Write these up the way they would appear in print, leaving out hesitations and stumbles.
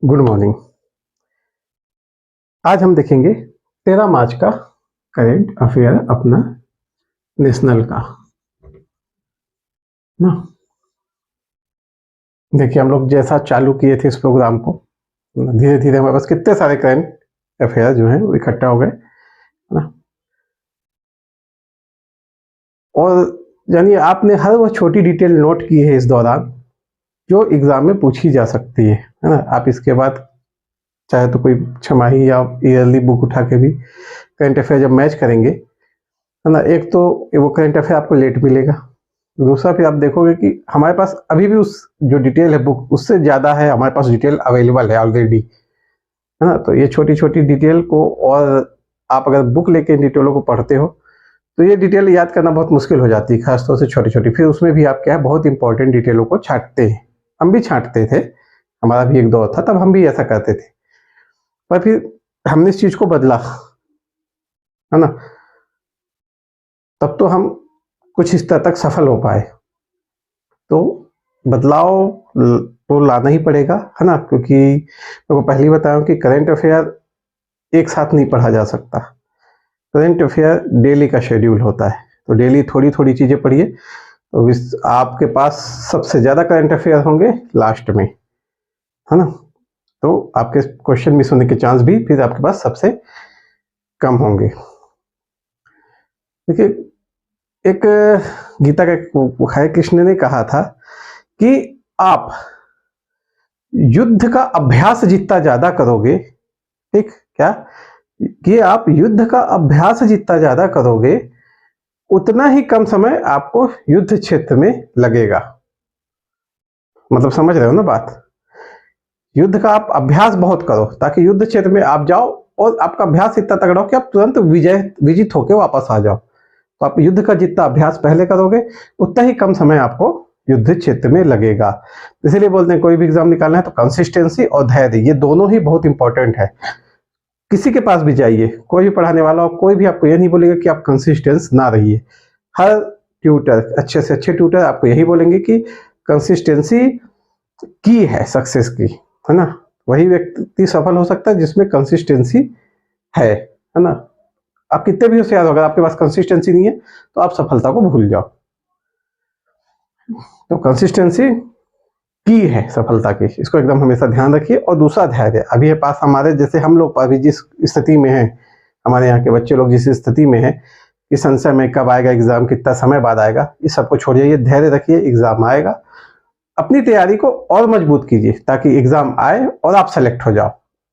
Good morning. आज हम देखेंगे 13 मार्च का करेंट अफेयर अपना नेशनल का ना। देखिए हम लोग जैसा चालू किए थे इस प्रोग्राम को, धीरे धीरे हमारे पास कितने सारे करंट अफेयर जो हैं वो इकट्ठा हो गए ना। और यानी आपने हर वो छोटी डिटेल नोट की है इस दौरान जो एग्जाम में पूछी जा सकती है ना। आप इसके बाद चाहे तो कोई छमाही या ईयरली बुक उठा के भी करंट अफेयर जब मैच करेंगे है ना, एक तो वो करंट अफेयर आपको लेट मिलेगा, दूसरा फिर आप देखोगे कि हमारे पास अभी भी उस जो डिटेल है बुक उससे ज़्यादा है, हमारे पास डिटेल अवेलेबल है ऑलरेडी, है ना। तो ये छोटी छोटी डिटेल को, और आप अगर बुक लेके इन डिटेलों को पढ़ते हो तो ये डिटेल याद करना बहुत मुश्किल हो जाती है, खासतौर से छोटी छोटी। फिर उसमें भी आप क्या है, बहुत इंपॉर्टेंट डिटेलों को छांटते हैं। हम भी छांटते थे, हमारा भी एक दौर था तब हम भी ऐसा करते थे, पर फिर हमने इस चीज़ को बदला, है ना। तब तो हम कुछ इस तरह तक सफल हो पाए। तो बदलाव तो लाना ही पड़ेगा, है ना, क्योंकि मैं पहले ही बताया कि करंट अफेयर एक साथ नहीं पढ़ा जा सकता। करंट अफेयर डेली का शेड्यूल होता है, तो डेली थोड़ी थोड़ी चीज़ें पढ़िए, तो आपके पास सबसे ज़्यादा करंट अफेयर होंगे लास्ट में, है ना। तो आपके क्वेश्चन मिस होने के चांस भी फिर आपके पास सबसे कम होंगे। देखिए एक गीता का है, कृष्ण ने कहा था कि आप युद्ध का अभ्यास जितना ज्यादा करोगे, ठीक क्या, कि आप युद्ध का अभ्यास जितना ज्यादा करोगे उतना ही कम समय आपको युद्ध क्षेत्र में लगेगा। मतलब समझ रहे हो ना बात। युद्ध का आप अभ्यास बहुत करो ताकि युद्ध क्षेत्र में आप जाओ और आपका अभ्यास इतना तगड़ा हो कि आप तुरंत विजित होकर वापस आ जाओ। तो आप युद्ध का जितना अभ्यास पहले करोगे उतना ही कम समय आपको युद्ध क्षेत्र में लगेगा। इसीलिए बोलते हैं कोई भी एग्जाम निकालना है तो कंसिस्टेंसी और धैर्य, ये दोनों ही बहुत इंपॉर्टेंट है। किसी के पास भी जाइए, कोई भी पढ़ाने वाला हो, कोई भी आपको ये नहीं बोलेगा कि आप कंसिस्टेंस ना रहिए। हर ट्यूटर, अच्छे से अच्छे ट्यूटर आपको यही बोलेंगे कि कंसिस्टेंसी की है सक्सेस की, है ना। वही व्यक्ति सफल हो सकता है जिसमें कंसिस्टेंसी है ना। आप कितने भी होशियार हो, अगर आपके पास कंसिस्टेंसी नहीं है तो आप सफलता को भूल जाओ। तो कंसिस्टेंसी की है सफलता की, इसको एकदम हमेशा ध्यान रखिए। और दूसरा धैर्य। अभी पास हमारे जैसे हम लोग अभी जिस स्थिति में हैं, हमारे यहाँ के बच्चे लोग जिस स्थिति में हैं कि संशय में कब आएगा एग्जाम, कितना समय बाद आएगा, इस सबको छोड़िए, ये धैर्य रखिए, एग्जाम आएगा। अपनी तैयारी को और मजबूत कीजिए ताकि एग्जाम आए और आप सेलेक्ट हो जाओ।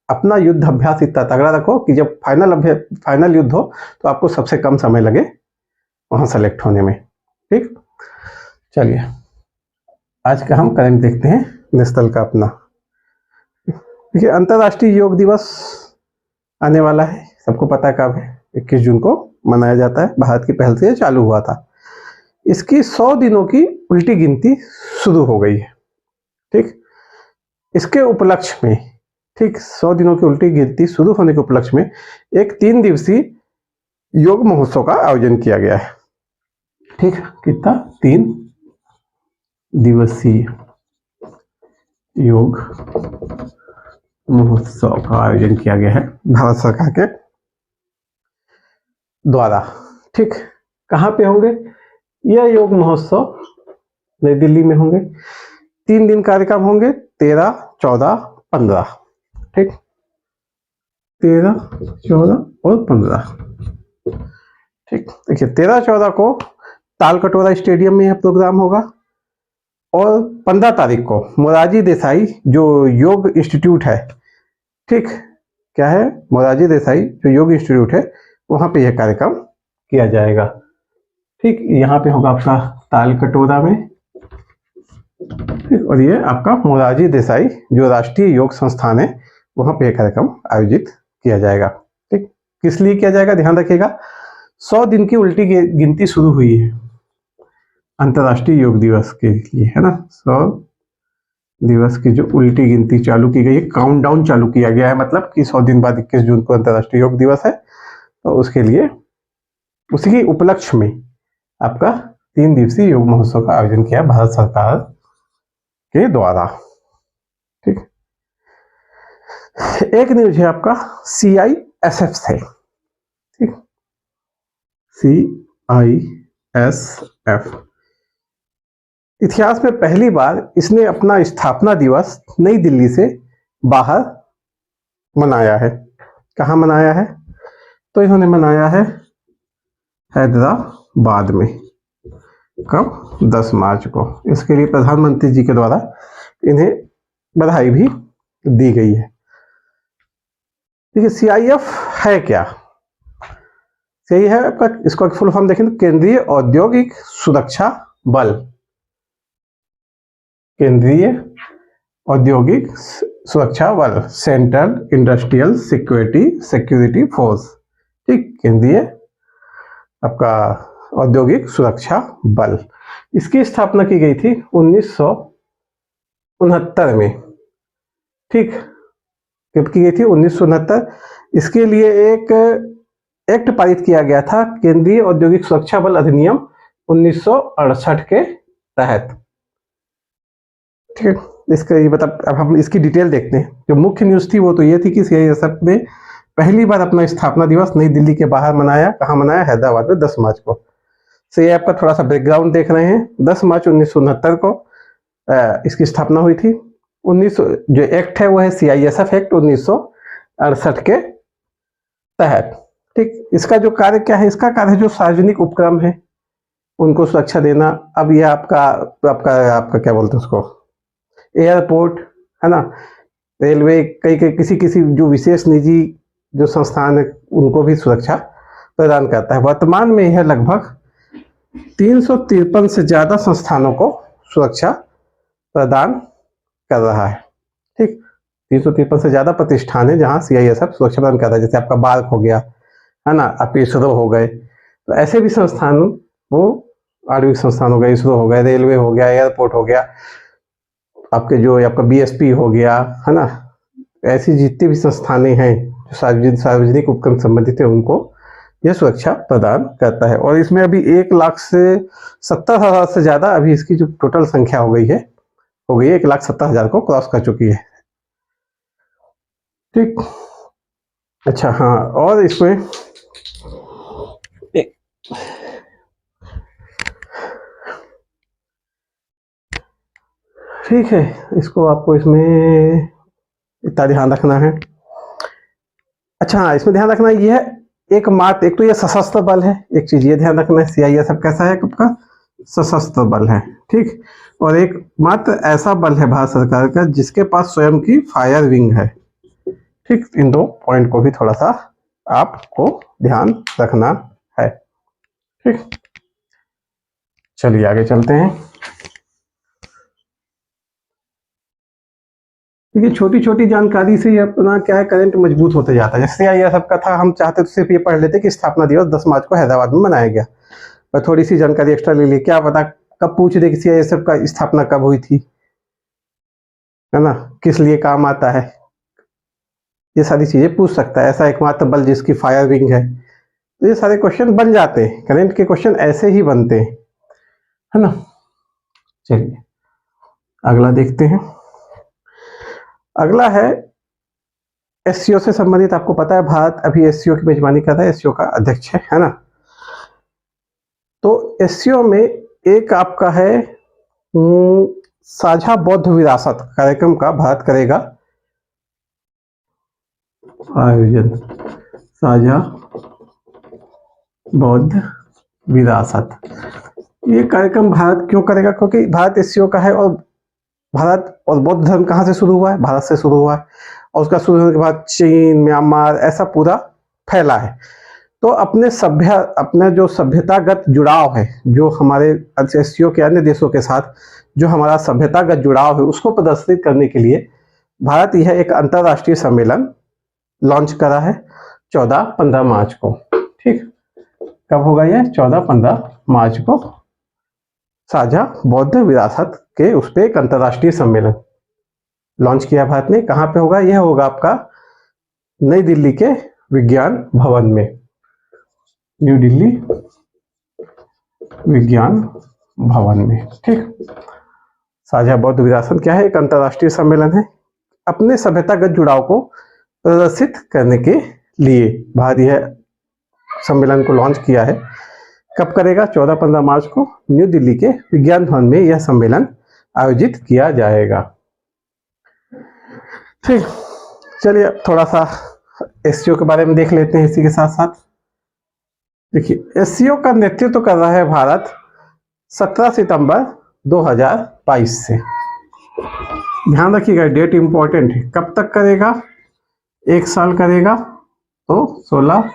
अपना युद्ध अभ्यास इतना तगड़ा रखो कि जब फाइनल युद्ध हो तो आपको सबसे कम समय लगे वहां सेलेक्ट होने में। ठीक, चलिए आज का हम करंट देखते हैं नेशनल का अपना। देखिए अंतर्राष्ट्रीय योग दिवस आने वाला है, सबको पता है कब है, 21 जून को मनाया जाता है। भारत की पहल से ये चालू हुआ था। इसकी 100 दिनों की उल्टी गिनती शुरू हो गई है। ठीक, इसके उपलक्ष्य में, ठीक 100 दिनों की उल्टी गिनती शुरू होने के उपलक्ष्य में एक 3 दिवसीय योग महोत्सव का आयोजन किया गया है। ठीक, कितना, 3 दिवसीय योग महोत्सव का आयोजन किया गया है भारत सरकार के द्वारा। ठीक, कहाँ पे होंगे यह योग महोत्सव? नई दिल्ली में होंगे। 3 दिन कार्यक्रम होंगे, 13, 14, 15। ठीक, 13, 14 और 15। ठीक, देखिए 13, 14 को तालकटोरा स्टेडियम में यह प्रोग्राम होगा, और 15 तारीख को मोरारजी देसाई जो योग इंस्टीट्यूट है, ठीक क्या है, मोरारजी देसाई जो योग इंस्टीट्यूट है वहां पे यह कार्यक्रम किया जाएगा। ठीक, यहाँ पे होगा आपका तालकटोरा में। ठीक, और ये आपका मोरारजी देसाई जो राष्ट्रीय योग संस्थान है वहां पे यह कार्यक्रम आयोजित किया जाएगा। ठीक, किस लिए किया जाएगा ध्यान रखिएगा। 100 दिन की उल्टी गिनती शुरू हुई है अंतर्राष्ट्रीय योग दिवस के लिए, है ना। 100 दिवस की जो उल्टी गिनती चालू की गई है, काउंटडाउन चालू किया गया है, मतलब कि 100 दिन बाद 21 जून को अंतर्राष्ट्रीय योग दिवस है, तो उसके लिए उसी के उपलक्ष्य में आपका 3 दिवसीय योग महोत्सव का आयोजन किया भारत सरकार के द्वारा। ठीक, एक न्यूज है आपका CISF से, ठीक, CISF इतिहास में पहली बार इसने अपना स्थापना दिवस नई दिल्ली से बाहर मनाया है। कहाँ मनाया है? तो इन्होंने मनाया है हैदराबाद में। कब? 10 मार्च को। इसके लिए प्रधानमंत्री जी के द्वारा इन्हें बधाई भी दी गई है। देखिए CIF है क्या? सही है आपका, इसको फुल फॉर्म देखें तो केंद्रीय औद्योगिक सुरक्षा बल, केंद्रीय औद्योगिक सुरक्षा बल, सेंट्रल इंडस्ट्रियल सिक्योरिटी फोर्स, ठीक, केंद्रीय आपका औद्योगिक सुरक्षा बल। इसकी स्थापना की गई थी 1969 में, ठीक, कब की गई थी? 1969। इसके लिए एक एक्ट पारित किया गया था, केंद्रीय औद्योगिक सुरक्षा बल अधिनियम 1968 के तहत, ठीक है। इसका ये मतलब अब हम इसकी डिटेल देखते हैं। जो मुख्य न्यूज थी वो तो ये थी कि CISF ने पहली बार अपना स्थापना दिवस नई दिल्ली के बाहर मनाया। कहाँ मनाया? हैदराबाद में 10 मार्च को। तो ये आपका थोड़ा सा बैकग्राउंड देख रहे हैं। 10 मार्च 1969 को इसकी स्थापना हुई थी। 19 जो एक्ट है वो है CISF एक्ट 1968 के तहत, ठीक। इसका जो कार्य क्या है? इसका कार्य जो सार्वजनिक उपक्रम है उनको सुरक्षा देना। अब ये आपका आपका क्या बोलते हैं उसको, एयरपोर्ट है ना, रेलवे, कई किसी जो विशेष निजी जो संस्थान है उनको भी सुरक्षा प्रदान करता है। वर्तमान में यह लगभग 353 से ज्यादा संस्थानों को सुरक्षा प्रदान कर रहा है, ठीक। 353 से ज्यादा प्रतिष्ठान है जहां CISF सुरक्षा प्रदान कर रहा है। जैसे आपका बार्क हो गया है ना, आपके इसरो हो गए, तो ऐसे भी संस्थान, वो आणविक संस्थान हो गए, इसरो हो गए, रेलवे हो गया, एयरपोर्ट हो गया, आपके जो आपका BSP हो गया है ना, ऐसी जितनी भी संस्थानें हैं जो सार्वजनिक उपक्रम संबंधित है उनको यह सुरक्षा प्रदान करता है। और इसमें अभी 1,70,000 से ज्यादा अभी इसकी जो टोटल संख्या हो गई है 1,70,000 को क्रॉस कर चुकी है, ठीक। अच्छा हाँ, और इसमें ठीक है, इसको आपको इसमें इतना ध्यान रखना है। अच्छा हाँ, इसमें ध्यान रखना ये है एक तो ये सशस्त्र बल है, एक चीज ये ध्यान रखना है। CISF कैसा है आपका? सशस्त्र बल है, ठीक। और एक मात्र ऐसा बल है भारत सरकार का जिसके पास स्वयं की फायर विंग है, ठीक। इन दो पॉइंट को भी थोड़ा सा आपको ध्यान रखना है, ठीक। चलिए आगे चलते हैं। देखिए छोटी छोटी जानकारी से अपना क्या है, करंट मजबूत होते जाता है। जैसे CISF का था, हम चाहते तो सिर्फ ये पढ़ लेते कि स्थापना दिवस 10 मार्च को हैदराबाद में मनाया गया, पर थोड़ी सी जानकारी एक्स्ट्रा ले ली, क्या पता कब पूछ दे कि CISF का स्थापना कब हुई थी, है ना, किस लिए काम आता है, ये सारी चीजें पूछ सकता है। ऐसा एकमात्र बल जिसकी फायर विंग है, तो ये सारे क्वेश्चन बन जाते हैं। करंट के क्वेश्चन ऐसे ही बनते हैं, है ना। चलिए अगला देखते हैं। अगला है SCO से संबंधित। आपको पता है भारत अभी SCO की मेजबानी कर रहा है, SCO का अध्यक्ष है ना। तो SCO में एक आपका है साझा बौद्ध विरासत कार्यक्रम का भारत करेगा आयोजन। साझा बौद्ध विरासत, ये कार्यक्रम भारत क्यों करेगा? क्योंकि भारत SCO का है, और भारत और बौद्ध धर्म कहाँ से शुरू हुआ है? भारत से शुरू हुआ है, और उसका शुरू होने के बाद चीन, म्यांमार, ऐसा पूरा फैला है। तो अपने जो सभ्यतागत जुड़ाव है, जो हमारे SCO के अन्य देशों के साथ जो हमारा सभ्यतागत जुड़ाव है, उसको प्रदर्शित करने के लिए भारत यह एक अंतरराष्ट्रीय सम्मेलन लॉन्च करा है 14-15 मार्च को, ठीक। कब होगा ये? 14-15 मार्च को साझा बौद्ध विरासत के उस पर एक अंतरराष्ट्रीय सम्मेलन लॉन्च किया भारत ने। कहाँ पे होगा? यह होगा आपका नई दिल्ली के विज्ञान भवन में, न्यू दिल्ली विज्ञान भवन में, ठीक। साझा बौद्ध विरासत क्या है? एक अंतरराष्ट्रीय सम्मेलन है, अपने सभ्यतागत जुड़ाव को प्रदर्शित करने के लिए भारत यह सम्मेलन को लॉन्च किया है। कब करेगा? 14-15 मार्च को न्यू दिल्ली के विज्ञान भवन में यह सम्मेलन आयोजित किया जाएगा। ठीक, चलिए थोड़ा सा एससीओ के बारे में देख लेते हैं इसी के साथ साथ। देखिए, एससीओ का नेतृत्व कर रहा है भारत 17 सितंबर 2022 से। ध्यान रखिएगा, डेट इंपॉर्टेंट है। कब तक करेगा? 1 साल करेगा, तो 16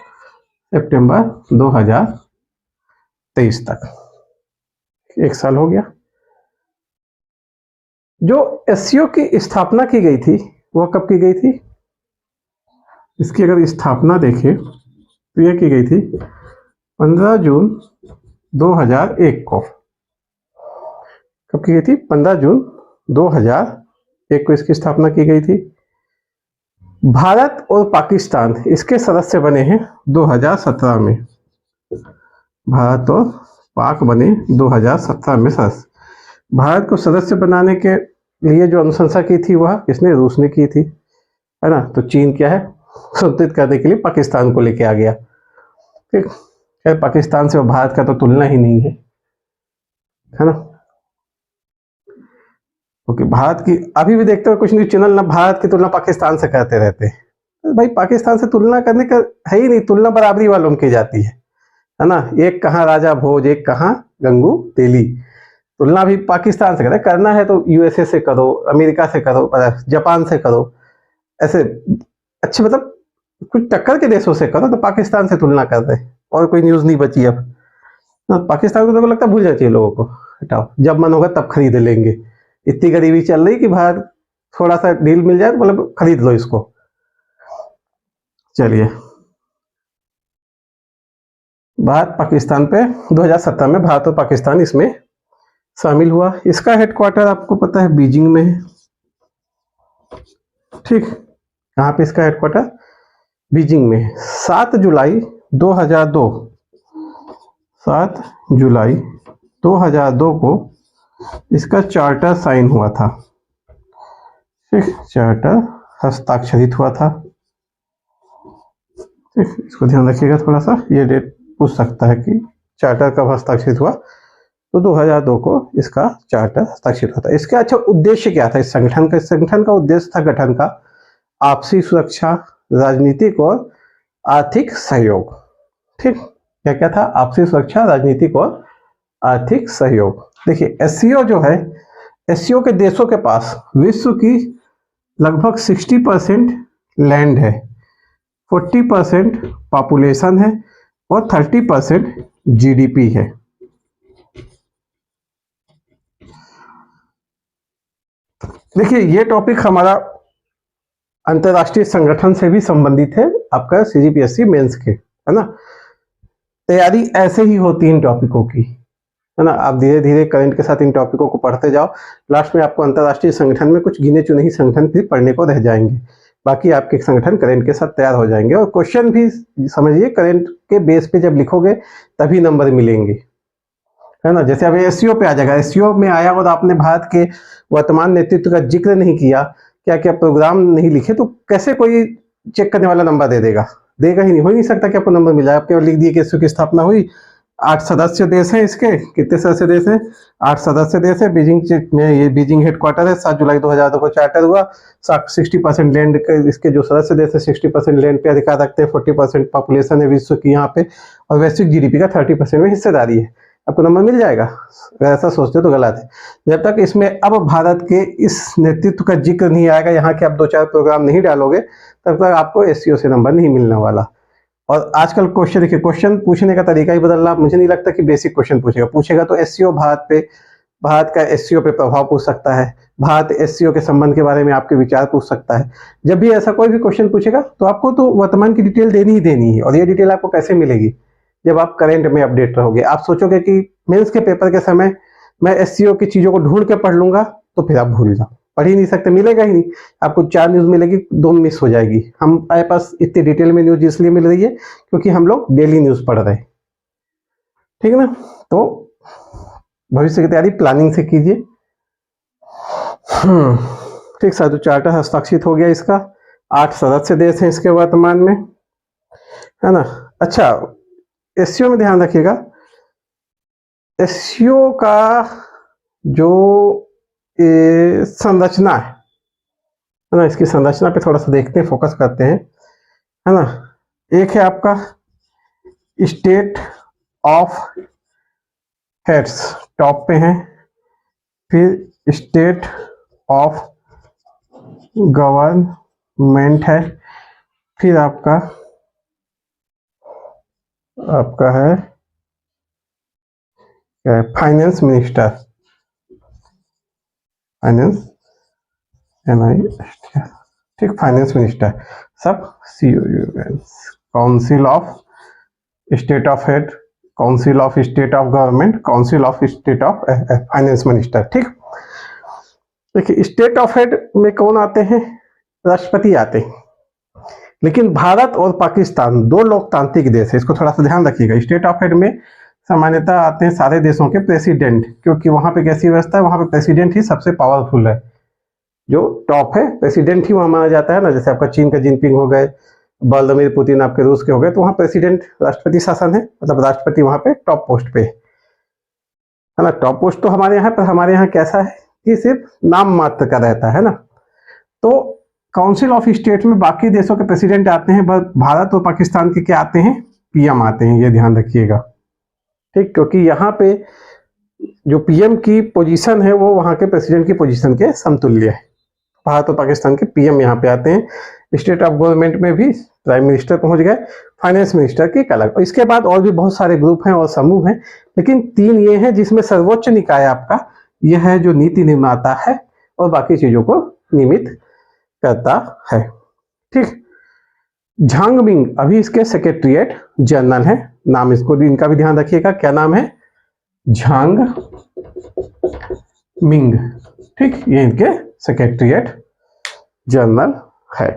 सितंबर 2023 तक 1 साल हो गया। जो एससीओ की स्थापना की गई थी वह कब की गई थी? इसकी अगर स्थापना देखें तो यह की गई थी 15 जून 2001 को। कब की गई थी? 15 जून 2001 को इसकी स्थापना की गई थी। भारत और पाकिस्तान इसके सदस्य बने हैं 2017 में। भारत और पाक बने 2017 में सदस्य। भारत को सदस्य बनाने के लिए जो अनुशंसा की थी वह किसने? रूस ने की थी, है ना। तो चीन क्या है? संतुलित करने के लिए पाकिस्तान को लेके आ गया। ठीक, खैर पाकिस्तान से भारत का तो तुलना ही नहीं है ना। ओके, भारत की अभी भी देखते हो कुछ न्यूज चैनल ना भारत की तुलना पाकिस्तान से करते रहते हैं। तो भाई पाकिस्तान से तुलना करने का है ही नहीं, तुलना बराबरी वालों की जाती है ना। एक कहाँ राजा भोज, एक कहाँ गंगू तेली। तुलना भी पाकिस्तान से करते, करना है तो यूएसए से करो, अमेरिका से करो, जापान से करो, ऐसे अच्छे मतलब कुछ टक्कर के देशों से करो। तो पाकिस्तान से तुलना कर रहे और कोई न्यूज नहीं बची अब। पाकिस्तान को तो लगता है भूल जाना चाहिए लोगों को, हटाओ, जब मन होगा तब खरीद लेंगे। इतनी गरीबी चल रही कि भारत थोड़ा सा डील मिल जाए तो मतलब खरीद लो इसको। चलिए, भारत पाकिस्तान पे 2017 में भारत और पाकिस्तान इसमें शामिल हुआ। इसका हेडक्वार्टर आपको पता है बीजिंग में है। ठीक, कहाँ पे इसका हेडक्वार्टर? बीजिंग में। 7 जुलाई 2002 को इसका चार्टर साइन हुआ था। ठीक, चार्टर हस्ताक्षरित हुआ था। ठीक, इसको ध्यान रखिएगा थोड़ा सा, ये डेट पूछ सकता है कि चार्टर कब हस्ताक्षरित हुआ। तो 2002 को इसका चार्टर हस्ताक्षरित हुआ था। इसका अच्छा उद्देश्य क्या था इस संगठन का? इस संगठन का उद्देश्य था गठन का आपसी सुरक्षा, राजनीतिक और आर्थिक सहयोग। ठीक, क्या क्या था? आपसी सुरक्षा, राजनीतिक और आर्थिक सहयोग। देखिए, एससीओ जो है, एससीओ के देशों के पास विश्व की लगभग 60% लैंड है, 40% पॉपुलेशन है और 30% जीडीपी है। देखिए, ये टॉपिक हमारा अंतरराष्ट्रीय संगठन से भी संबंधित है, आपका सीजीपीएससी मेंस के, है ना। तैयारी ऐसे ही होती है इन टॉपिकों की, है ना। आप धीरे धीरे करंट के साथ इन टॉपिकों को पढ़ते जाओ, लास्ट में आपको अंतरराष्ट्रीय संगठन में कुछ गिने चुने ही संगठन भी पढ़ने को रह जाएंगे, बाकी आपके संगठन करंट के साथ तैयार हो जाएंगे। और क्वेश्चन भी समझिए करंट के बेस पे जब लिखोगे तभी नंबर मिलेंगे, है ना। जैसे अभी एससीओ पे आ जाएगा, एससीओ में आया और आपने भारत के वर्तमान नेतृत्व का जिक्र नहीं किया, क्या क्या प्रोग्राम नहीं लिखे, तो कैसे कोई चेक करने वाला नंबर दे देगा? देगा ही नहीं, हो ही नहीं सकता कि आपको नंबर मिला। आप केवल लिख दिए कि एससीओ की स्थापना हुई, 8 सदस्य देश हैं इसके। कितने सदस्य देश हैं? 8 सदस्य देश है। बीजिंग में ये बीजिंग हेडक्वार्टर है। 7 जुलाई 2002 को चार्टर हुआ। 60% लैंड के इसके जो सदस्य देश है 60% लैंड पे अधिकार रखते हैं, 40% पॉपुलेशन है विश्व की यहाँ पे, और वैश्विक जीडीपी का 30% में हिस्सेदारी है। आपको नंबर मिल जाएगा। अगर ऐसा सोचते तो गलत है। जब तक इसमें अब भारत के इस नेतृत्व का जिक्र नहीं आएगा, यहाँ के आप 2-4 प्रोग्राम नहीं डालोगे, तब तक आपको एससीओ से नंबर नहीं मिलने वाला। और आजकल क्वेश्चन देखिए, क्वेश्चन पूछने का तरीका ही बदल रहा। मुझे नहीं लगता कि बेसिक क्वेश्चन पूछेगा तो एससीओ भारत का एससीओ पे प्रभाव पूछ सकता है, भारत एससीओ के संबंध के बारे में आपके विचार पूछ सकता है। जब भी ऐसा कोई भी क्वेश्चन पूछेगा तो आपको तो वर्तमान की डिटेल देनी ही देनी है। और ये डिटेल आपको कैसे मिलेगी? जब आप करंट में अपडेट रहोगे। आप सोचोगे कि मेंस के पेपर के समय मैं एससीओ की चीजों को ढूंढ के पढ़ लूंगा, तो फिर आप भूल जाओ, पढ़ ही नहीं सकते, मिलेगा ही नहीं। आपको 4 न्यूज मिलेगी, 2 मिस हो जाएगी। हमारे पास इतनी डिटेल में न्यूज इसलिए मिल रही है क्योंकि हम लोग डेली न्यूज पढ़ रहे हैं, ठीक है ना। तो भविष्य की तैयारी प्लानिंग से कीजिए। ठीक सर, तो चार्टर हस्ताक्षरित हो गया इसका। 8 सदस्य देश हैं इसके वर्तमान में, है ना। अच्छा, एससीओ में ध्यान रखिएगा, एससीओ का जो संरचना है ना, इसकी संरचना पे थोड़ा सा देखते हैं, फोकस करते हैं, है ना। एक है आपका स्टेट ऑफ हेड्स, टॉप पे है, फिर स्टेट ऑफ गवर्नमेंट है, फिर आपका है फाइनेंस मिनिस्टर, फाइनेंस ठीक, फाइनेंस मिनिस्टर, सब council of state of head, council of state of government, council of state of finance minister. ठीक, देखिए स्टेट ऑफ हेड में कौन आते हैं, राष्ट्रपति आते हैं। लेकिन भारत और पाकिस्तान दो लोकतांत्रिक देश है, इसको थोड़ा सा ध्यान रखिएगा। स्टेट ऑफ हेड में सामान्यतः आते हैं सारे देशों के प्रेसिडेंट, क्योंकि वहां पे कैसी व्यवस्था है, वहां पे प्रेसिडेंट ही सबसे पावरफुल है, जो टॉप है प्रेसिडेंट ही वहां माना जाता है ना। जैसे आपका चीन का जिनपिंग हो गए, व्लादिमीर पुतिन आपके रूस के हो गए, तो वहां प्रेसिडेंट राष्ट्रपति शासन है, मतलब राष्ट्रपति वहां पे टॉप पोस्ट पे है ना। टॉप पोस्ट तो हमारे यहाँ, पर हमारे यहाँ कैसा है कि सिर्फ नाम मात्र का रहता है ना। तो काउंसिल ऑफ स्टेट में बाकी देशों के प्रेसिडेंट आते हैं, बस भारत और पाकिस्तान के क्या आते हैं, पीएम आते हैं, ये ध्यान रखिएगा। ठीक, क्योंकि यहाँ पे जो पीएम की पोजीशन है वो वहां के प्रेसिडेंट की पोजीशन के समतुल्य है। भारत और पाकिस्तान के पीएम यहाँ पे आते हैं। स्टेट ऑफ गवर्नमेंट में भी प्राइम मिनिस्टर पहुंच गए, फाइनेंस मिनिस्टर की एक अलग, और इसके बाद और भी बहुत सारे ग्रुप हैं और समूह हैं, लेकिन 3 ये हैं जिसमें सर्वोच्च निकाय आपका यह है जो नीति निर्माता है और बाकी चीजों को नियमित करता है। ठीक, झांग मिंग अभी इसके सेक्रेटरीट जनरल है, नाम इसको भी, इनका भी ध्यान रखिएगा, क्या नाम है, झांग मिंग। ठीक, ये इनके सेक्रेटरीट जनरल है।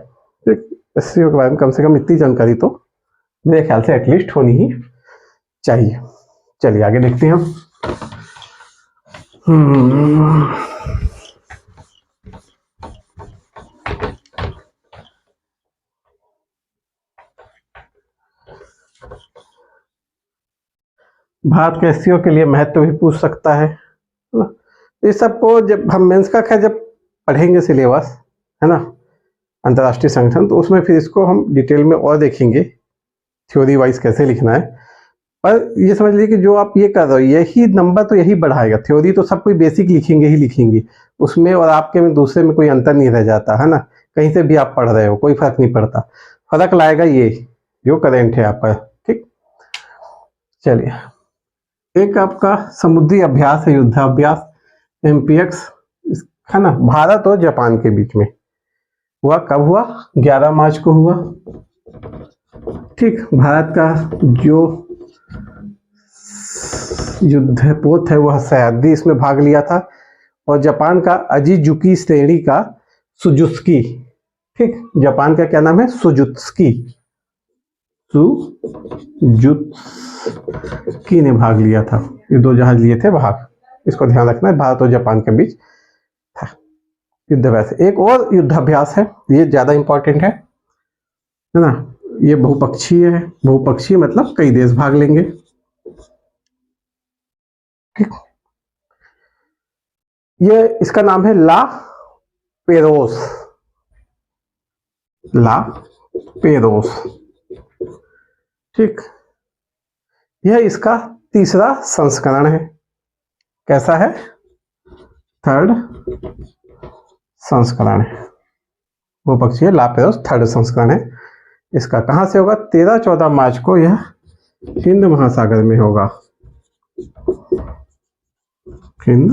ठीक, एससीओ के बारे में कम से कम इतनी जानकारी तो मेरे ख्याल से एटलीस्ट होनी ही चाहिए। चलिए आगे देखते हैं हम। भारत के एससीओ के लिए महत्व भी पूछ सकता है ना। इस सबको जब हम मेंस का खैर जब पढ़ेंगे सिलेबस, है ना, अंतर्राष्ट्रीय संगठन, तो उसमें फिर इसको हम डिटेल में और देखेंगे, थ्योरी वाइज कैसे लिखना है। पर ये समझ लीजिए कि जो आप ये कर रहे हो, यही नंबर तो यही बढ़ाएगा। थ्योरी तो सब कोई बेसिक लिखेंगे ही लिखेंगे उसमें, और आपके में दूसरे में कोई अंतर नहीं रह जाता है ना। कहीं से भी आप पढ़ रहे हो कोई फर्क नहीं पड़ता, फर्क लाएगा ये जो करेंट है आपका। ठीक, चलिए, एक आपका समुद्री अभ्यास है, युद्धाभ्यास, एमपीएक्स, है ना, भारत और जापान के बीच में हुआ। कब हुआ, 11 मार्च को हुआ। ठीक, भारत का जो युद्धपोत है वह सयाद्री, इसमें भाग लिया था, और जापान का अजीजुकी श्रेणी का सुजुत्सुकी। ठीक, जापान का क्या नाम है, सुजुत्सुकी, सुजुत्सुकी ने भाग लिया था। ये 2 जहाज लिए थे भाग, इसको ध्यान रखना है, भारत और जापान के बीच था युद्धाभ्यास। एक और युद्धाभ्यास है, ये ज्यादा इंपॉर्टेंट है ना, ये बहुपक्षीय है। बहुपक्षीय मतलब कई देश भाग लेंगे। ठीक, ये इसका नाम है ला पेरोस, ला पेरोस। ठीक, यह इसका तीसरा संस्करण है। कैसा है, 3rd संस्करण है। वो पक्षी है ला पेरोस, 3rd संस्करण है इसका। कहां से होगा, 13-14 मार्च को यह हिंद महासागर में होगा, हिंद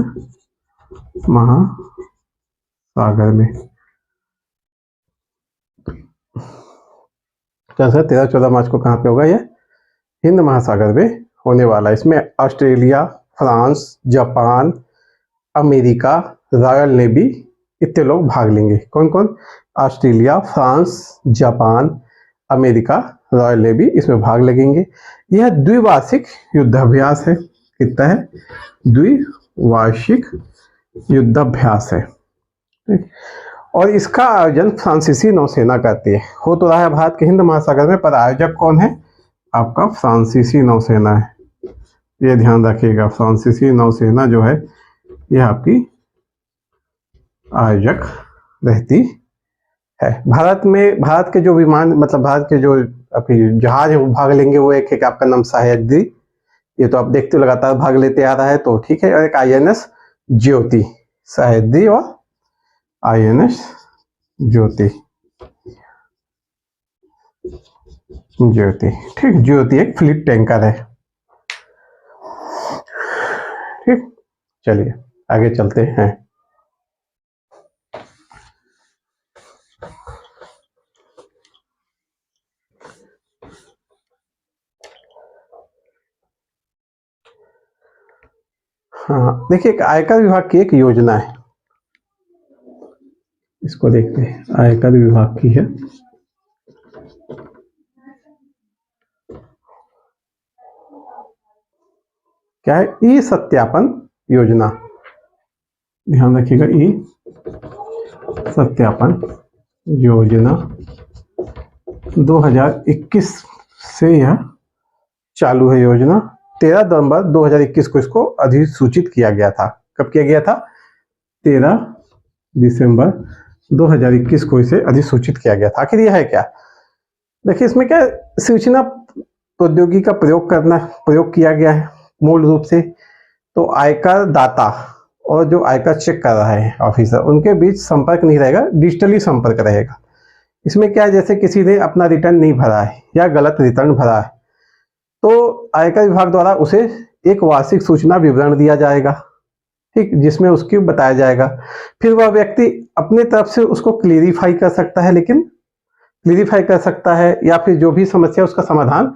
महासागर में। कैसा, 13-14 मार्च को कहां पे होगा, यह हिंद महासागर में होने वाला है। इसमें Australia, France, Japan, America, royal navy इतने लोग भाग लेंगे। कौन कौन, Australia, France, Japan, America, royal navy इसमें भाग लगेंगे। यह द्विवार्षिक युद्धाभ्यास है। कितना है, द्विवार्षिक युद्धाभ्यास है। और इसका आयोजन फ्रांसीसी नौसेना करती है। हो तो रहा है भारत के हिंद महासागर में, पर आयोजक कौन है? आपका फ्रांसीसी नौसेना है। ये ध्यान रखिएगा, फ्रांसीसी नौसेना जो है ये आपकी आयोजक रहती है। भारत के जो विमान, मतलब भारत के जो आपके जहाज है वो भाग लेंगे, वो एक है कि आपका नाम सह्याद्री, ये तो आप देखते हो लगातार भाग लेते आ रहा है, तो ठीक है। और एक INS ज्योति, सह्याद्री और INS ज्योति, ठीक। ज्योति एक फ्लीट टैंकर है, ठीक। चलिए आगे चलते हैं। हाँ देखिए, एक आयकर विभाग की एक योजना है, इसको देखते हैं। आयकर विभाग की है, क्या है? ई सत्यापन योजना। ध्यान रखिएगा, ई सत्यापन योजना 2021 से यह चालू है योजना। 13 नवंबर 2021 को इसको अधिसूचित किया गया था। कब किया गया था? 13 दिसंबर 2021 को इसे अधिसूचित किया गया था। आखिर यह है क्या? देखिए, इसमें क्या सूचना प्रौद्योगिकी का प्रयोग किया गया है मूल रूप से। तो आयकर दाता और जो आयकर चेक कर रहा है ऑफिसर, उनके बीच संपर्क नहीं रहेगा, डिजिटली संपर्क रहेगा। इसमें क्या है, जैसे किसी ने अपना रिटर्न नहीं भरा है या गलत रिटर्न भरा है, तो आयकर विभाग द्वारा उसे एक वार्षिक सूचना विवरण दिया जाएगा, ठीक, जिसमें उसकी बताया जाएगा। फिर वह व्यक्ति अपने तरफ से उसको क्लेरिफाई कर सकता है या फिर जो भी समस्या उसका समाधान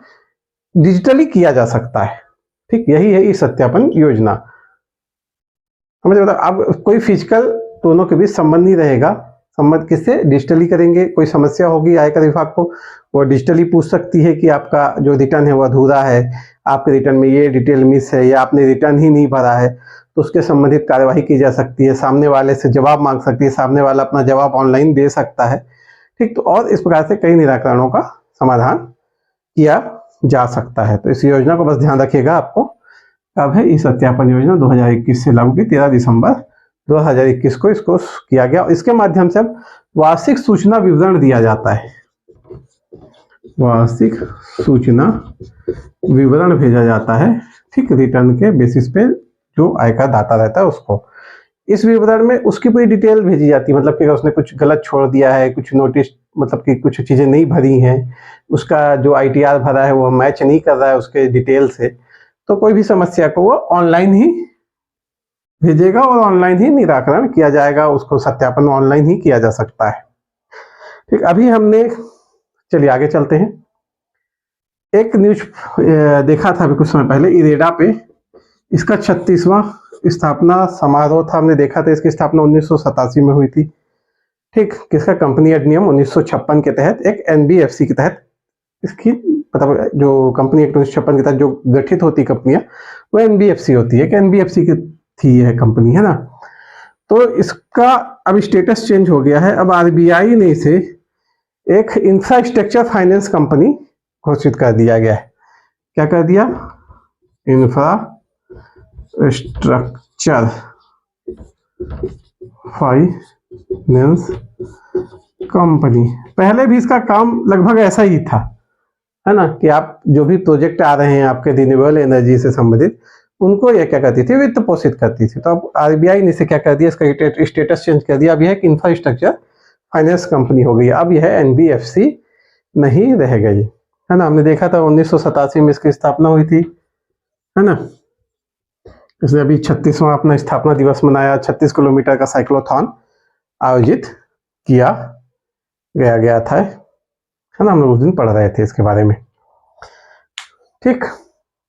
डिजिटली किया जा सकता है, ठीक। यही है इस सत्यापन योजना। समझ मतलब अब कोई फिजिकल दोनों के बीच संबंध नहीं रहेगा। संबंध किससे? डिजिटली करेंगे। कोई समस्या होगी आयकर विभाग को, वो डिजिटली पूछ सकती है कि आपका जो रिटर्न है वो अधूरा है, आपके रिटर्न में ये डिटेल मिस है, या आपने रिटर्न ही नहीं भरा है, तो उसके संबंधित कार्यवाही की जा सकती है। सामने वाले से जवाब मांग सकती है, सामने वाला अपना जवाब ऑनलाइन दे सकता है, ठीक। तो और इस प्रकार से कई निराकरणों का समाधान किया जा सकता है। तो इस योजना को बस ध्यान रखिएगा। आपको कब है? इस सत्यापन योजना 2021 से लागू की, 13 दिसंबर 2021 को इसको किया गया। इसके माध्यम से अब वार्षिक सूचना विवरण दिया जाता है, वार्षिक सूचना विवरण भेजा जाता है, ठीक, रिटर्न के बेसिस पे जो आयकर दाता रहता है उसको। इस विवरण में उसकी पूरी डिटेल भेजी जाती है, मतलब कि उसने कुछ गलत छोड़ दिया है, कुछ नोटिस, मतलब कि कुछ चीज़ें नहीं भरी हैं, उसका जो ITR भरा है वो मैच नहीं कर रहा है उसके डिटेल से, तो कोई भी समस्या को वो ऑनलाइन ही भेजेगा और ऑनलाइन ही निराकरण किया जाएगा। उसको सत्यापन ऑनलाइन ही किया जा सकता है, ठीक। अभी हमने, चलिए आगे चलते हैं। एक न्यूज देखा था अभी कुछ समय पहले, इरेडा पे इसका 36वां स्थापना समारोह था। हमने देखा था इसकी स्थापना 1987 में हुई थी, ठीक। किसका? कंपनी अधिनियम 1956 के तहत, एक NBFC के तहत इसकी, मतलब जो कंपनी एक्ट 1956 के तहत जो गठित होती कंपनियां वो NBFC होती है, कि NBFC की थी यह कंपनी, है ना। तो इसका अब स्टेटस चेंज हो गया है। अब RBI ने इसे एक इंफ्रास्ट्रक्चर फाइनेंस कंपनी घोषित कर दिया गया है। क्या कर दिया? Infrastructure finance company. पहले भी इसका काम लगभग ऐसा ही था, है ना, कि आप जो भी प्रोजेक्ट आ रहे हैं आपके रिन्यूएबल एनर्जी से संबंधित, उनको ये क्या करती थी? वित्त पोषित करती थी। तो अब RBI ने इसे क्या कर दिया? इसका स्टेटस चेंज कर दिया। अब यह एक इंफ्रास्ट्रक्चर फाइनेंस कंपनी हो गई। अब यह NBFC नहीं रह गई, है ना। हमने देखा था 1987 में इसकी स्थापना हुई थी, है ना। इसने अभी 36वां अपना स्थापना दिवस मनाया। 36 किलोमीटर का साइक्लोथॉन आयोजित किया गया था, है ना। हम लोग उस दिन पढ़ रहे थे इसके बारे में, ठीक।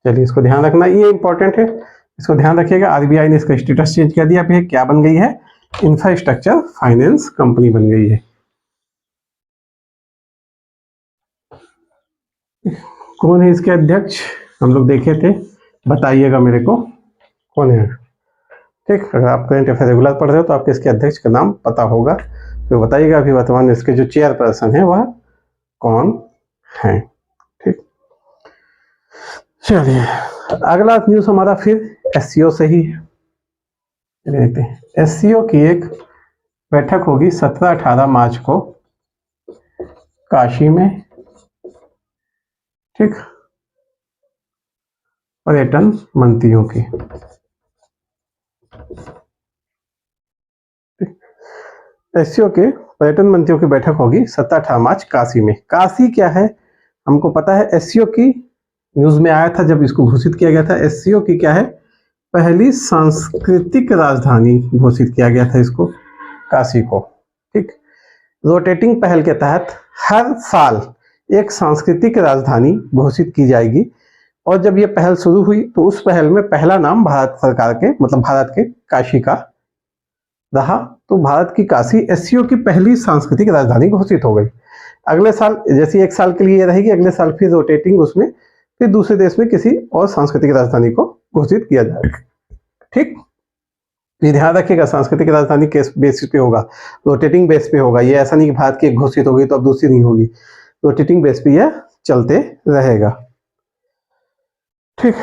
चलिए इसको ध्यान रखना, ये इंपॉर्टेंट है, इसको ध्यान रखिएगा। RBI ने इसका स्टेटस चेंज कर दिया। फिर क्या बन गई है? इंफ्रास्ट्रक्चर फाइनेंस कंपनी बन गई है। कौन है इसके अध्यक्ष? हम लोग देखे थे, बताइएगा मेरे को कौन है। ठीक, अगर आप करंट अफेयर रेगुलर पढ़ रहे हो तो आपके इसके अध्यक्ष का नाम पता होगा, तो बताइएगा अभी वर्तमान में इसके जो चेयरपर्सन है वह कौन है। ठीक, चलिए अगला न्यूज हमारा फिर एससीओ से ही लेते हैं। एससीओ की एक बैठक होगी 17-18 मार्च को काशी में। ठीक, पर्यटन मंत्रियों की। एससीओ के पर्यटन मंत्रियों की बैठक होगी 17-18 मार्च काशी में। काशी क्या है हमको पता है, एससीओ की न्यूज में आया था जब इसको घोषित किया गया था। एससीओ की क्या है, पहली सांस्कृतिक राजधानी घोषित किया गया था इसको, काशी को। ठीक, रोटेटिंग पहल के तहत हर साल एक सांस्कृतिक राजधानी घोषित की जाएगी, और जब ये पहल शुरू हुई तो उस पहल में पहला नाम भारत सरकार के, मतलब भारत के काशी का रहा। तो भारत की काशी एससीओ की पहली सांस्कृतिक राजधानी घोषित हो गई। अगले साल जैसे एक साल के लिए रहेगी, अगले साल फिर रोटेटिंग उसमें फिर दूसरे देश में किसी और सांस्कृतिक राजधानी को घोषित किया जाएगा। ठीक, ये ध्यान रखिएगा, सांस्कृतिक राजधानी किस बेसिस पे होगा, रोटेटिंग बेस पे होगा। ये ऐसा नहीं कि भारत की एक घोषित होगी तो अब दूसरी नहीं होगी, रोटेटिंग बेस पे यह चलते रहेगा। ठीक,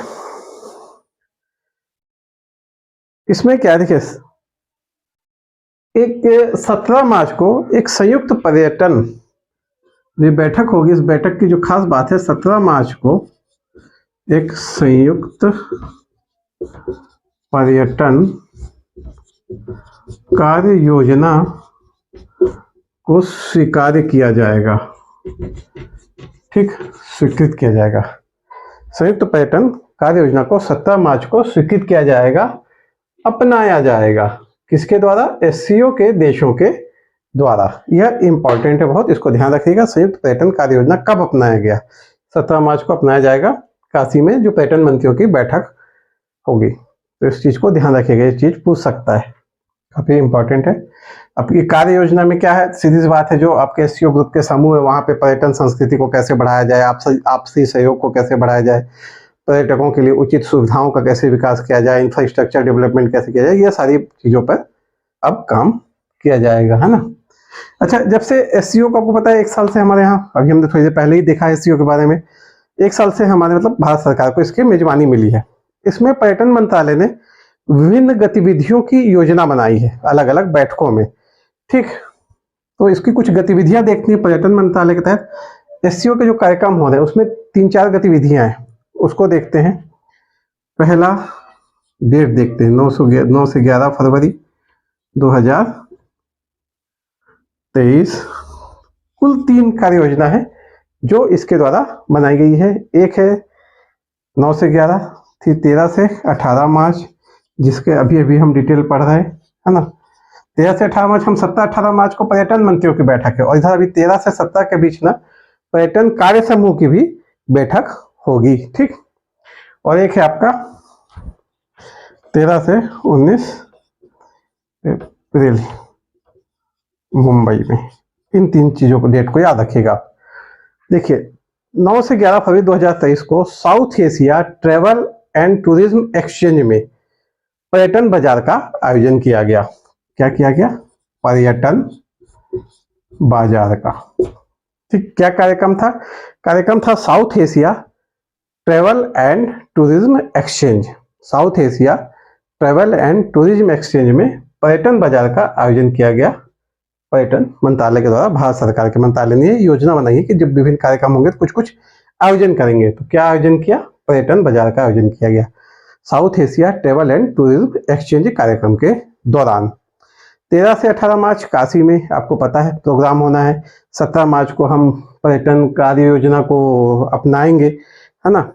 इसमें क्या देखिए, एक 17 मार्च को एक संयुक्त पर्यटन ये बैठक होगी। इस बैठक की जो खास बात है, 17 मार्च को एक संयुक्त पर्यटन कार्य योजना को स्वीकार किया जाएगा। ठीक, स्वीकृत किया जाएगा। संयुक्त पर्यटन कार्य योजना को 17 मार्च को स्वीकृत किया जाएगा, अपनाया जाएगा। किसके द्वारा, एससीओ के देशों के द्वारा। यह इंपॉर्टेंट है बहुत, इसको ध्यान रखिएगा। संयुक्त पर्यटन कार्य योजना कब अपनाया गया, 17 मार्च को अपनाया जाएगा काशी में, जो पर्यटन मंत्रियों की बैठक होगी। तो इस चीज को ध्यान रखिएगा, ये चीज पूछ सकता है, काफी इंपॉर्टेंट है। अब ये कार्य योजना में क्या है, सीधी सी बात है, जो आपके एससीओ ग्रुप के समूह है वहां पे पर्यटन संस्कृति को कैसे बढ़ाया जाए, आपसी सहयोग को कैसे बढ़ाया जाए, पर्यटकों के लिए उचित सुविधाओं का कैसे विकास किया जाए, इंफ्रास्ट्रक्चर डेवलपमेंट कैसे किया जाए, ये सारी चीजों पर अब काम किया जाएगा, है ना। अच्छा, जब से एससीओ को आपको पता है 1 साल से हमारे यहाँ, अभी हमने थोड़ी देर पहले ही देखा एससीओ के बारे में, 1 साल से हमारे मतलब भारत सरकार को इसकी मेजबानी मिली है। इसमें पर्यटन मंत्रालय ने विभिन्न गतिविधियों की योजना बनाई है अलग अलग बैठकों में। ठीक, तो इसकी कुछ गतिविधियां देखनी है पर्यटन मंत्रालय के तहत। एससीओ के जो कार्यक्रम हो रहे हैं उसमें 3-4 गतिविधियां हैं, उसको देखते हैं। पहला डेट देखते हैं, 9 से 11 फरवरी 2023। कुल 3 कार्य योजना है जो इसके द्वारा बनाई गई है। एक है 9 से 11, फिर 13 से 18 मार्च, जिसके अभी अभी हम डिटेल पढ़ रहे हैं, है ना। 13 से 18 मार्च, हम 17-18 मार्च को पर्यटन मंत्रियों की बैठक है, और इधर अभी 13 से 17 के बीच ना पर्यटन कार्य समूह की भी बैठक होगी। ठीक, और एक है आपका 13 से 19 अप्रैल मुंबई में। इन 3 चीजों को, डेट को याद रखिएगा। देखिए, 9 से 11 फरवरी 2023 को south Asia travel and tourism exchange में पर्यटन बाजार का आयोजन किया गया। क्या किया गया, पर्यटन बाजार का। ठीक, क्या कार्यक्रम था, कार्यक्रम था south Asia travel and tourism exchange. South Asia travel and tourism exchange में पर्यटन बाजार का आयोजन किया गया पर्यटन मंत्रालय के द्वारा। भारत सरकार के मंत्रालय ने योजना बनाई है कि जब विभिन्न कार्यक्रम होंगे तो कुछ कुछ आयोजन करेंगे। तो क्या आयोजन किया, पर्यटन बाजार का आयोजन किया गया south Asia travel and tourism exchange कार्यक्रम के दौरान। 13 से 18 मार्च काशी में आपको पता है प्रोग्राम होना है। 17 मार्च को हम पर्यटन कार्य योजना को अपनाएंगे, है ना।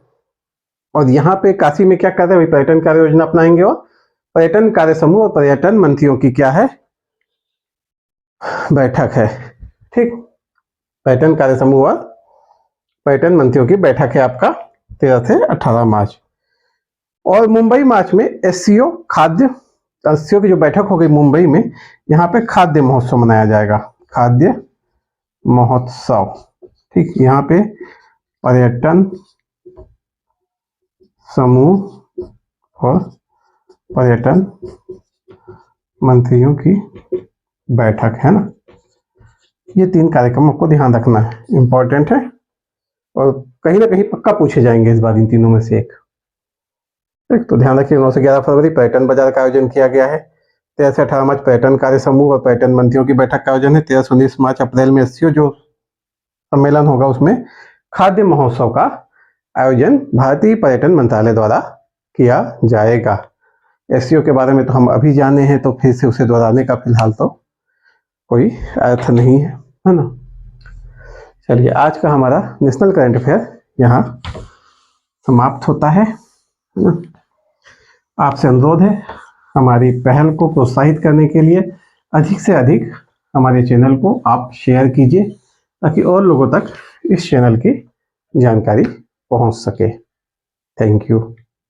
और यहाँ पे काशी में क्या कर रहे हैं, पर्यटन कार्य योजना अपनाएंगे, और पर्यटन कार्य समूह और पर्यटन मंत्रियों की क्या है, बैठक है। ठीक, पर्यटन कार्य समूह और पर्यटन मंत्रियों की बैठक है आपका 13 से 18 मार्च। और मुंबई मार्च में एससीओ की जो बैठक हो गई मुंबई में, यहाँ पे खाद्य महोत्सव मनाया जाएगा, खाद्य महोत्सव। ठीक, यहाँ पे पर्यटन समूह और पर्यटन मंत्रियों की बैठक, है ना। ये 3 कार्यक्रम आपको ध्यान रखना है, इंपॉर्टेंट है और कहीं ना कहीं पक्का पूछे जाएंगे इस बार इन तीनों में से एक। ठीक, तो ध्यान रखिए 9 से 11 फरवरी पर्यटन बाजार का आयोजन किया गया है। 13 से 18 मार्च पर्यटन कार्य समूह और पर्यटन मंत्रियों की बैठक का आयोजन है। 13 से 19 मार्च अप्रैल में एससीओ जो सम्मेलन होगा उसमें खाद्य महोत्सव का आयोजन भारतीय पर्यटन मंत्रालय द्वारा किया जाएगा। एससीओ के बारे में तो हम अभी जाने हैं, तो फिर से उसे दोहराने का फिलहाल तो कोई अर्थ नहीं है ना। चलिए, आज का हमारा नेशनल करंट अफेयर यहाँ समाप्त होता है ना। आपसे अनुरोध है हमारी पहल को प्रोत्साहित करने के लिए अधिक से अधिक हमारे चैनल को आप शेयर कीजिए ताकि और लोगों तक इस चैनल की जानकारी पहुंच सके। Thank you.